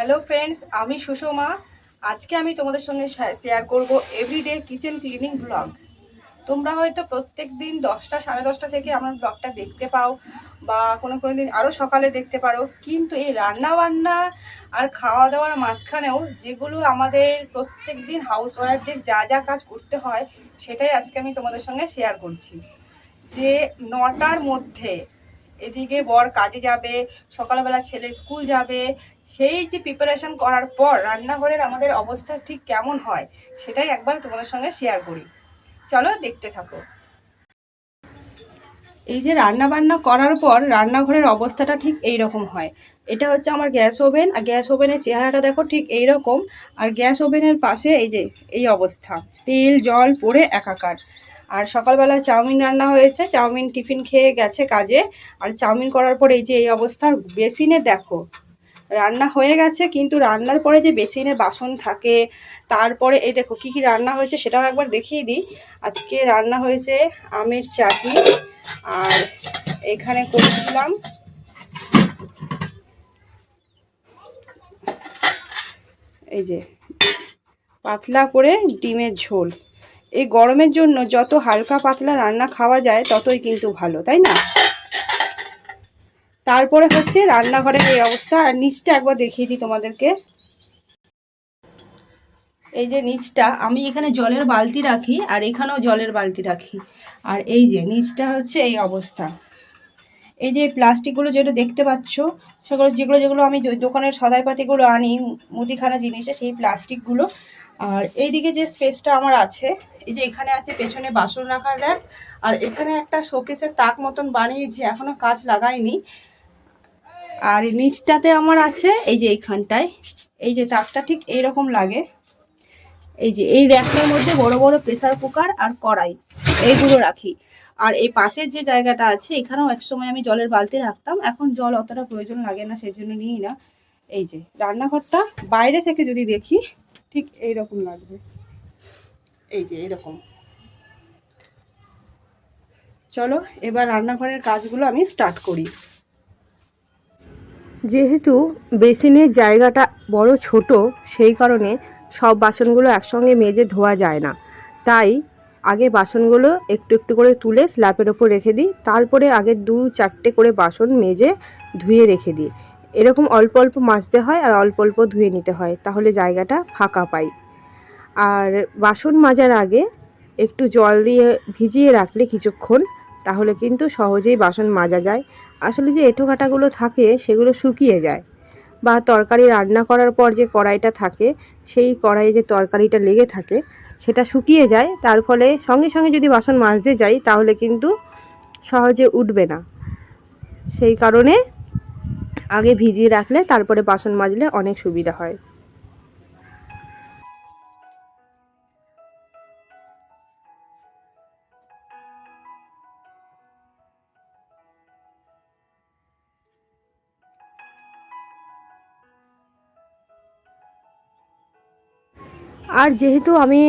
Hello friends, আমি সুষমা। আজকে আমি তোমাদের সঙ্গে শেয়ার করব এভরিডে কিচেন ক্লিনিং ব্লগ। তোমরা হয়তো প্রত্যেক দিন 10টা সাড়ে 10টা থেকে আমার ব্লগটা দেখতে পাও, বা কোনো কোনো দিন আরও সকালে দেখতে পারো। কিন্তু এই রান্না বান্না আর খাওয়া দাওয়ার মাঝখানেও যেগুলো আমাদের প্রত্যেক দিন হাউসওয়াইফদের যা যা কাজ করতে হয়, সেটাই আজকে আমি তোমাদের সঙ্গে শেয়ার করছি। যে 9টার মধ্যে এদিকে বর কাজে যাবে, সকালবেলা ছেলে স্কুল যাবে, সেই যে প্রিপারেশন করার পর রান্নাঘরের আমাদের অবস্থা ঠিক কেমন হয় সেটাই একবার তোমাদের সঙ্গে শেয়ার করি। চলো দেখতে থাকো। এই যে রান্না বান্না করার পর রান্নাঘরের অবস্থাটা ঠিক এই রকম হয়। এটা হচ্ছে আমার গ্যাস ওভেন, আর গ্যাস ওভেনের চেহারাটা দেখো ঠিক এই রকম। আর গ্যাস ওভেনের পাশে এই যে এই অবস্থা, তেল জল পড়ে একাকার। আর সকালবেলা চাউমিন রান্না হয়েছে, চাউমিন টিফিন খেয়ে গেছে কাজে। আর চাউমিন করার পর এই যে এই অবস্থা। বেসিনে দেখো রান্না হয়ে গেছে, কিন্তু রান্নার পরে যে বেসিনে বাসন থাকে। তারপরে এই দেখো কি কি রান্না হয়েছে সেটাও একবার দেখিয়ে দিই। আজকে রান্না হয়েছে আমের চাটনি, আর এখানে করেছিলাম এই যে পাতলা করে ডিমের ঝোল। এই গরমের জন্য যত হালকা পাতলা রান্না খাওয়া যায় ততই কিন্তু ভালো, তাই না? তারপরে হচ্ছে রান্নাঘরের এই অবস্থা। আর নিচটা একবার দেখিয়ে দিই তোমাদেরকে। এই যে নিচটা, আমি এখানে জলের বালতি রাখি আর এখানেও জলের বালতি রাখি। আর এই যে নিচটা হচ্ছে এই অবস্থা। এই যে প্লাস্টিকগুলো যেটা দেখতে পাচ্ছ, সেগুলো যেগুলো আমি দোকানের সদাইপাতিগুলো আনি মুদিখানা জিনিসে, সেই প্লাস্টিকগুলো। আর এইদিকে যে স্পেসটা আমার আছে, এই যে এখানে আছে পেছনে বাসন রাখার র্যাক। আর এখানে একটা শোকেসের তাক মতন বানিয়েছি, এখনও কাজ লাগাইনি। আর নিচটাতে আমার আছে এই যে এইখানটায় এই যে তাকটা ঠিক এইরকম লাগে। এই যে এই র্যাকের মধ্যে বড় বড় প্রেসার কুকার আর কড়াই এইগুলো রাখি। আর এই পাশের যে জায়গাটা আছে, এখানেও একসময় আমি জলের বালতি রাখতাম, এখন জল অতটা প্রয়োজন লাগে না, সেজন্য নিই না। এই যে রান্নাঘরটা বাইরে থেকে যদি দেখি ঠিক এইরকম লাগবে। এই যে এইরকম। চলো এবার রান্নাঘরের কাজগুলো আমি স্টার্ট করি। যেহেতু বেসিনের জায়গাটা বড় ছোট, সেই কারণে সব বাসনগুলো একসঙ্গে মেজে ধোয়া যায় না। তাই আগে বাসনগুলো একটু একটু করে তুলে স্ল্যাপের ওপর রেখে দিই, তারপরে আগে 2-4টে করে বাসন মেজে ধুয়ে রেখে দিই। এরকম অল্প অল্প মাজতে হয় আর অল্প অল্প ধুয়ে নিতে হয়, তাহলে জায়গাটা ফাঁকা পাই। আর বাসন মাজার আগে একটু জল দিয়ে ভিজিয়ে রাখলে কিছুক্ষণ, তাহলে কিন্তু সহজেই বাসন মাজা যায়। আসলে যে এঁঠোকাটাগুলো থাকে সেগুলো শুকিয়ে যায়, বা তরকারি রান্না করার পর যে কড়াইটা থাকে, সেই কড়াইয়ে যে তরকারিটা লেগে থাকে সেটা শুকিয়ে যায়। তার ফলে সঙ্গে সঙ্গে যদি বাসন মাজতে যাই তাহলে কিন্তু সহজে উঠবে না। সেই কারণে আগে ভিজিয়ে রাখলে তারপরে বাসন মাজলে অনেক সুবিধা হয়। আর যেহেতু আমি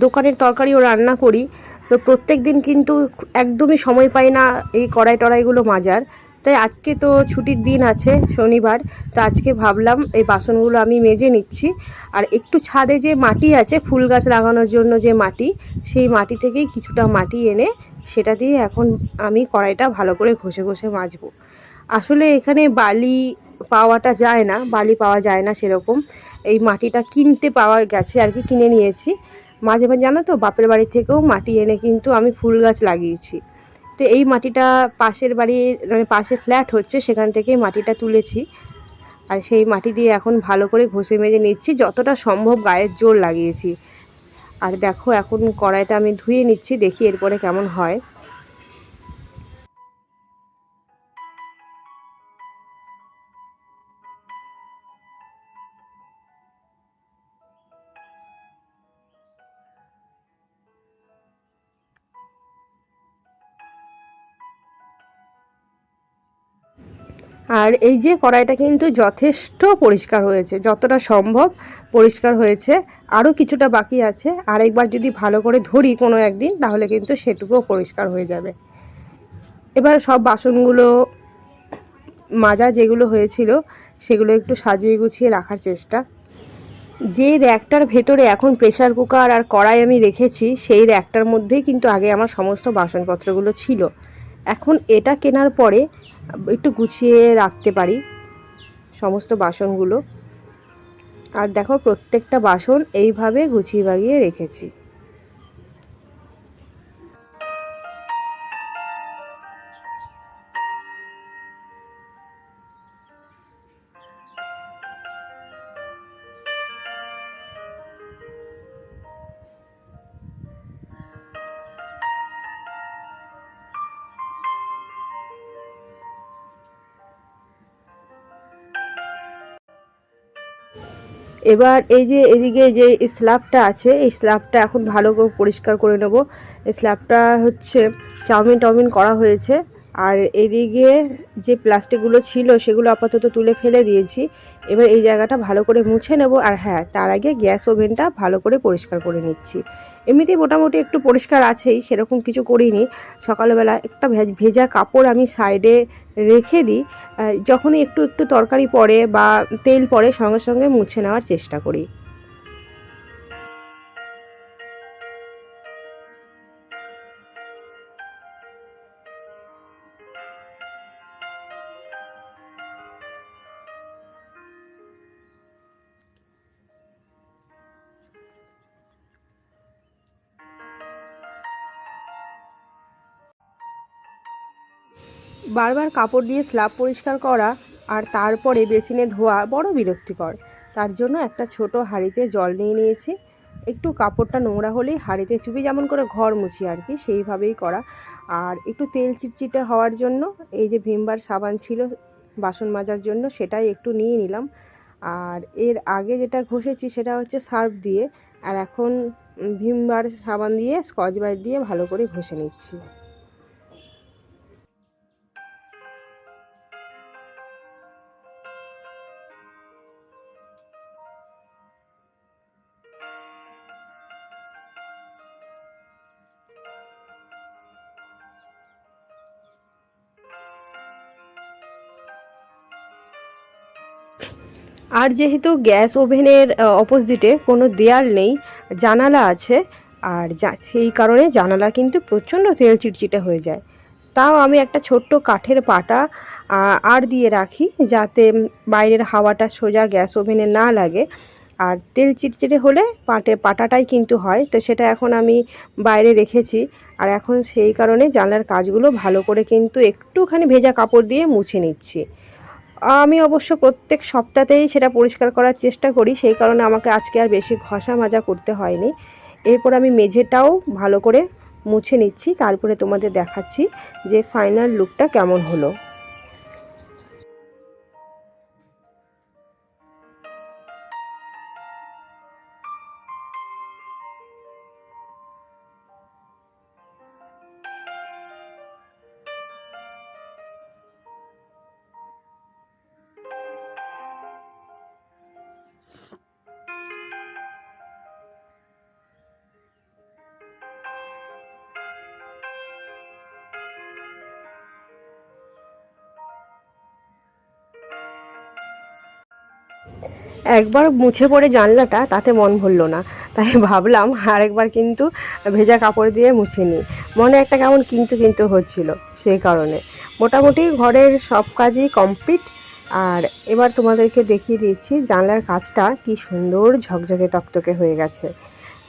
দোকানের তরকারিও রান্না করি, তো প্রত্যেক দিন কিন্তু একদমই সময় পাই না এই কড়াই টড়াইগুলো মাজার। তাই আজকে তো ছুটির দিন আছে, শনিবার। তো আজকে ভাবলাম এই বাসনগুলো আমি মেজে নিচ্ছি। আর একটু ছাদে যে মাটি আছে ফুল গাছ লাগানোর জন্য, যে মাটি, সেই মাটি থেকেই কিছুটা মাটি এনে সেটা দিয়ে এখন আমি কড়াইটা ভালো করে ঘষে ঘষে মাজবো। আসলে এখানে বালি পাওয়াটা যায় না, বালি পাওয়া যায় না সেরকম। এই মাটিটা কিনতে পাওয়া গেছে আর কি, কিনে নিয়েছি। মাঝে মাঝে জানো তো, বাপের বাড়ি থেকেও মাটি এনে কিন্তু আমি ফুল গাছ লাগিয়েছি। তো এই মাটিটা পাশের বাড়ির মানে পাশে ফ্ল্যাট হচ্ছে, সেখান থেকেই মাটিটা তুলেছি। আর সেই মাটি দিয়ে এখন ভালো করে ঘষে মেজে নিচ্ছি, যতটা সম্ভব গায়ের জোর লাগিয়েছি। আর দেখো এখন কড়াইটা আমি ধুয়ে নিচ্ছি, দেখি এরপরে কেমন হয়। আর এই যে কড়াইটা কিন্তু যথেষ্ট পরিষ্কার হয়েছে, যতটা সম্ভব পরিষ্কার হয়েছে। আরও কিছুটা বাকি আছে, আরেকবার যদি ভালো করে ধরি কোনো একদিন, তাহলে কিন্তু সেটুকুও পরিষ্কার হয়ে যাবে। এবার সব বাসনগুলো মাজা যেগুলো হয়েছিল সেগুলো একটু সাজিয়ে গুছিয়ে রাখার চেষ্টা। যে র্যাকটার ভেতরে এখন প্রেসার কুকার আর কড়াই আমি রেখেছি সেই র্যাকটার মধ্যেই কিন্তু আগে আমার সমস্ত বাসনপত্রগুলো ছিল। এখন এটা কেনার পরে একটু গুছিয়ে রাখতে পারি সমস্ত বাসনগুলো। আর দেখো প্রত্যেকটা বাসন এইভাবে গুছিয়ে বাগিয়ে রেখেছি। এবার এই যে এদিকে যে স্ল্যাবটা আছে এই স্ল্যাবটা এখন ভালো করে পরিষ্কার করে নেব। এই স্ল্যাবটা হচ্ছে চাউমিন করা হয়েছে। আর এদিকে যে প্লাস্টিকগুলো ছিল সেগুলো আপাতত তুলে ফেলে দিয়েছি। এবার এই জায়গাটা ভালো করে মুছে নেব। আর হ্যাঁ, তার আগে গ্যাস ওভেনটা ভালো করে পরিষ্কার করে নিচ্ছি। এমনিতেই মোটামুটি একটু পরিষ্কার আছেই, সেরকম কিছু করিনি। সকালবেলা একটা ভেজা কাপড় আমি সাইডে রেখে দিই, যখনই একটু একটু তরকারি পড়ে বা তেল পড়ে সঙ্গে সঙ্গে মুছে নেওয়ার চেষ্টা করি। বারবার কাপড় দিয়ে স্ল্যাব পরিষ্কার করা আর তারপরে বেসিনে ধোয়া বড় বিরক্তিকর। তার জন্য একটা ছোট হাঁড়িতে জল নিয়ে নিয়েছি। একটু কাপড়টা নোংরা হলেই হাঁড়িতে চুবি, যেমন করে ঘর মুছি আর কি, সেইভাবেই করা। আর একটু তেল চিটচিটে হওয়ার জন্য এই যে ভিমবার সাবান ছিল বাসন মাজার জন্য, সেটাই একটু নিয়ে নিলাম। আর এর আগে যেটা ঘষেছি সেটা হচ্ছে সার্ফ দিয়ে, আর এখন ভিমবার সাবান দিয়ে স্কচ ব্রাইট দিয়ে ভালো করে ঘষে নিচ্ছি। আর যেহেতু গ্যাস ওভেনের অপোজিটে কোনো দেয়াল নেই, জানালা আছে, আর সেই কারণে জানালা কিন্তু প্রচণ্ড তেল চিটচিটে হয়ে যায়। তাও আমি একটা ছোট্ট কাঠের পাটা আর দিয়ে রাখি, যাতে বাইরের হাওয়াটা সোজা গ্যাস ওভেনে না লাগে। আর তেল চিটচিটে হলে পাটাটাই কিন্তু হয়, তো সেটা এখন আমি বাইরে রেখেছি। আর এখন সেই কারণে জানলার কাজগুলো ভালো করে কিন্তু একটুখানি ভেজা কাপড় দিয়ে মুছে নিচ্ছি। আমি অবশ্য প্রত্যেক সপ্তাহতেই সেটা পরিষ্কার করার চেষ্টা করি, সেই কারণে আমাকে আজকে আর বেশি ঘষা মাজা করতে হয়নি। এরপর আমি মেঝেটাও ভালো করে মুছে নিচ্ছি, তারপরে তোমাদের দেখাচ্ছি যে ফাইনাল লুকটা কেমন হলো। একবার মুছে পড়ে জানলাটা, তাতে মন ভরল না, তাই ভাবলাম আরেকবার কিন্তু ভেজা কাপড় দিয়ে মুছে নিই। মনে একটা কেমন কিন্তু কিন্তু হচ্ছিল, সেই কারণে মোটামুটি ঘরের সব কাজই কমপ্লিট। আর এবার তোমাদেরকে দেখিয়ে দিচ্ছি জানলার কাজটা কি সুন্দর ঝকঝকে তকতকে হয়ে গেছে।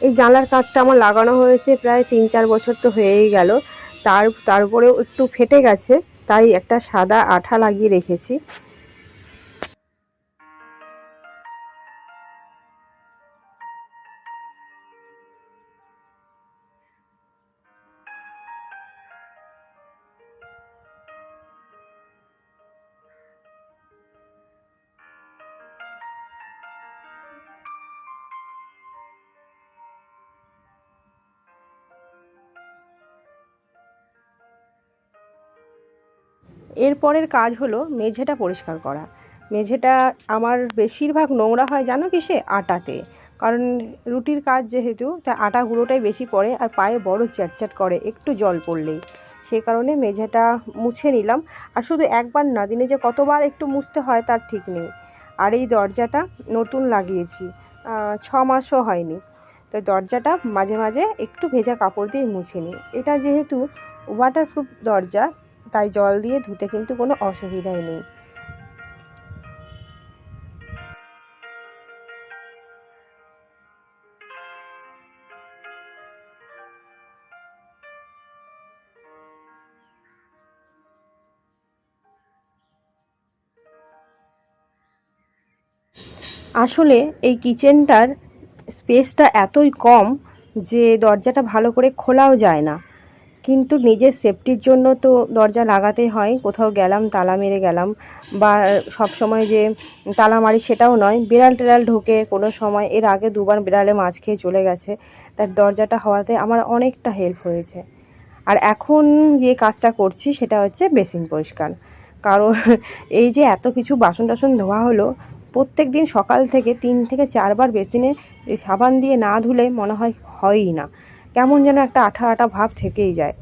এই জানলার কাজটা আমার লাগানো হয়েছে প্রায় 3-4 বছর তো হয়েই গেল। তারপরেও একটু ফেটে গেছে, তাই একটা সাদা আঠা লাগিয়ে রেখেছি। এরপরের কাজ হলো মেঝেটা পরিষ্কার করা। মেঝেটা আমার বেশিরভাগ নোংরা হয় জানো কিসে? আটাতে। কারণ রুটির কাজ যেহেতু, তাই আটা গুঁড়োটাই বেশি পড়ে আর পায়ে বড় চ্যাটচ্যাট করে একটু জল পড়লেই। সেই কারণে মেঝেটা মুছে নিলাম। আর শুধু একবার না, দিনে যে কতবার একটু মুছতে হয় তার ঠিক নেই। আর এই দরজাটা নতুন লাগিয়েছি, 6 মাসও হয়নি। তো দরজাটা মাঝে মাঝে একটু ভেজা কাপড় দিয়ে মুছে নিই। এটা যেহেতু ওয়াটারপ্রুফ দরজা, তাই জল দিয়ে ধুতে কিন্তু কোনো অসুবিধাই নেই। আসলে এই কিচেনটার স্পেসটা এতই কম যে দরজাটা ভালো করে খোলাও যায় না, কিন্তু নিজের সেফটির জন্য তো দরজা লাগাতেই হয়। কোথাও গেলাম, তালা মেরে গেলাম, বা সব সময় যে তালা মারি সেটাও নয়। বিড়াল টিড়াল ঢোকে কোনো সময়, এর আগে 2বার বিড়ালে মাছ খেয়ে চলে গেছে, তার দরজাটা হওয়াতে আমার অনেকটা হেল্প হয়েছে। আর এখন যে কাজটা করছি সেটা হচ্ছে বেসিন পরিষ্কার। কারণ এই যে এত কিছু বাসন টাসন ধোয়া হলো, প্রত্যেক দিন সকাল থেকে 3 থেকে 4বার বেসিনে সাবান দিয়ে না ধুলে মনে হয়ই না, কেমন যেন একটা আঠা আঠা ভাব থেকেই যায়।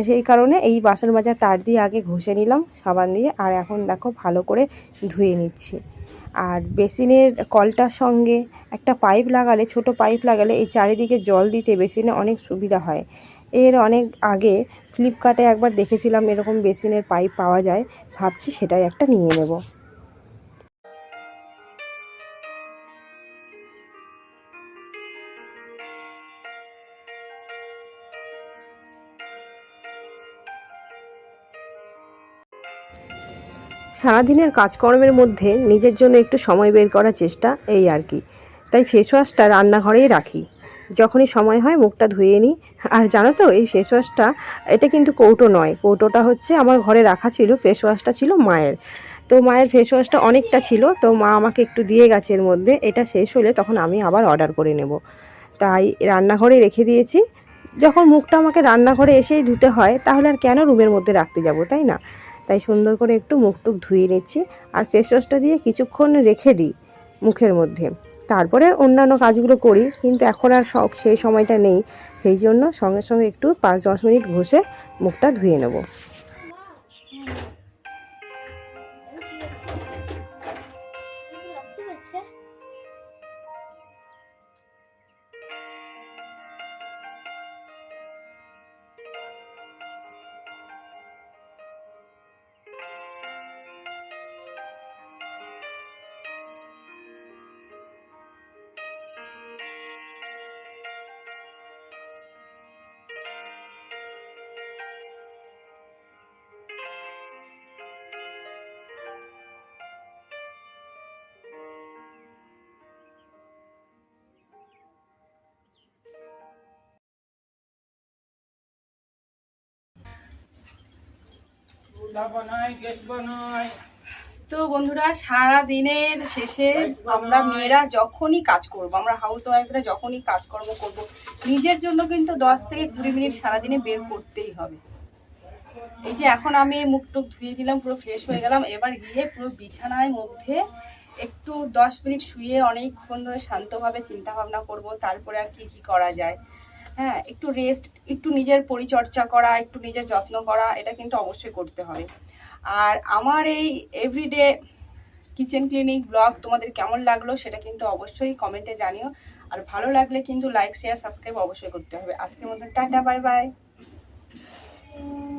সেই কারণে এই বাসন মাজার তার দিয়ে আগে ঘষে নিলাম সাবান দিয়ে, আর এখন দেখো ভালো করে ধুয়ে নিচ্ছি। আর বেসিনের কলটার সঙ্গে একটা পাইপ লাগালে, ছোট পাইপ লাগালে এই চারিদিকে জল দিতে বেসিনে অনেক সুবিধা হয়। এর অনেক আগে ফ্লিপকার্টে একবার দেখেছিলাম এরকম বেসিনের পাইপ পাওয়া যায়, ভাবছি সেটাই একটা নিয়ে নেব। সারাদিনের কাজকর্মের মধ্যে নিজের জন্য একটু সময় বের করার চেষ্টা, এই আর কি। তাই ফেস ওয়াশটা রান্নাঘরেই রাখি, যখনই সময় হয় মুখটা ধুয়ে নিই। আর জানো তো, এই ফেস ওয়াশটা, এটা কিন্তু কৌটো নয়, কৌটোটা হচ্ছে আমার ঘরে রাখা ছিল, ফেস ওয়াশটা ছিল মায়ের। তো মায়ের ফেস ওয়াশটা অনেকটা ছিল, তো মা আমাকে একটু দিয়ে গেছে এর মধ্যে, এটা শেষ হলে তখন আমি আবার অর্ডার করে নেব। তাই রান্নাঘরে রেখে দিয়েছি। যখন মুখটা আমাকে রান্নাঘরে এসেই ধুতে হয়, তাহলে আর কেন রুমের মধ্যে রাখতে যাব, তাই না? তাই সুন্দর করে একটু মুখ টুক ধুয়ে নিচ্ছি, আর ফেস ওয়াশটা দিয়ে কিছুক্ষণ রেখে দিই মুখের মধ্যে, তারপরে অন্যান্য কাজগুলো করি। কিন্তু এখন আর সেই সময়টা নেই, সেই জন্য সঙ্গে সঙ্গে একটু 5-10 মিনিট ঘষে মুখটা ধুয়ে নেব। তো বন্ধুরা, সারা দিনের শেষে আমরা মেয়েরা যখনই কাজ করব, আমরা হাউস ওয়াইফরা যখনই কাজকর্ম করব, নিজের জন্য কিন্তু 10 থেকে 20 মিনিট সারাদিনে বের করতেই হবে। এই যে এখন আমি মুখ টুক ধুয়ে দিলাম, পুরো ফ্রেশ হয়ে গেলাম, এবার গিয়ে পুরো বিছানায় মধ্যে একটু 10 মিনিট শুয়ে অনেকক্ষণ ধরে শান্তভাবে চিন্তা ভাবনা করব, তারপরে আর কি কি করা যায়। হ্যাঁ, একটু রেস্ট, একটু নিজের পরিচর্যা করা, একটু নিজের যত্ন করা, এটা কিন্তু অবশ্যই করতে হবে। আর আমার এই এভরিডে কিচেন ক্লিনিক ব্লগ তোমাদের কেমন লাগলো সেটা কিন্তু অবশ্যই কমেন্টে জানিও। আর ভালো লাগলে কিন্তু লাইক শেয়ার সাবস্ক্রাইব অবশ্যই করতে হবে। আজকের মতো টাটা, বাই বাই।